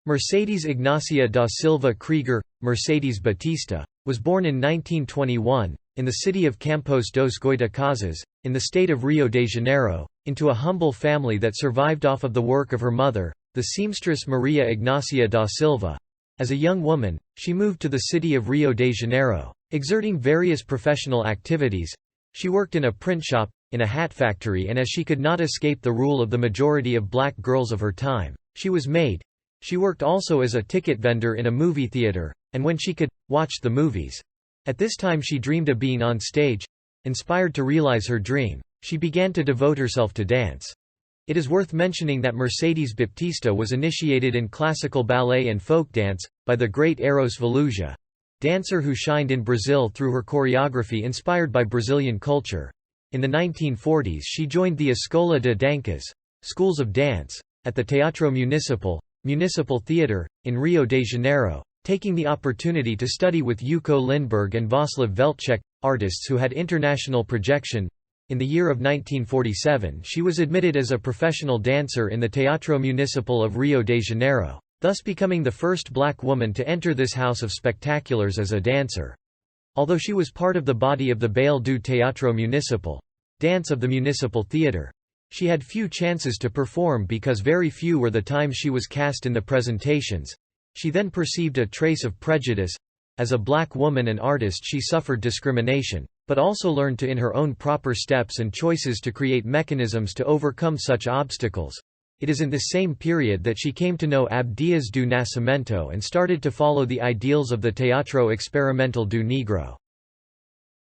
Mercedes Ignácia da Silva Krieger, Mercedes Batista, was born in 1921, in the city of Campos dos Goytacazes, in the state of Rio de Janeiro, into a humble family that survived off of the work of her mother, the seamstress Maria Ignácia da Silva. As a young woman, she moved to the city of Rio de Janeiro, exerting various professional activities. She worked in a print shop, in a hat factory, and as she could not escape the rule of the majority of black girls of her time, she was maid. She worked also as a ticket vendor in a movie theater, and when she could, watched the movies. At this time she dreamed of being on stage. Inspired to realize her dream, she began to devote herself to dance. It is worth mentioning that Mercedes Batista was initiated in classical ballet and folk dance, by the great Eros Veluja, dancer who shined in Brazil through her choreography inspired by Brazilian culture. In the 1940s she joined the Escola de Danças, schools of dance, at the Teatro Municipal Theatre, in Rio de Janeiro, taking the opportunity to study with Yuko Lindberg and Václav Veltchek, artists who had international projection. In the year of 1947 she was admitted as a professional dancer in the Teatro Municipal of Rio de Janeiro, thus becoming the first black woman to enter this house of spectaculars as a dancer. Although she was part of the body of the Baile do Teatro Municipal, dance of the municipal theatre, she had few chances to perform because very few were the times she was cast in the presentations. She then perceived a trace of prejudice. As a black woman and artist she suffered discrimination, but also learned to in her own proper steps and choices to create mechanisms to overcome such obstacles. It is in this same period that she came to know Abdias do Nascimento and started to follow the ideals of the Teatro Experimental do Negro.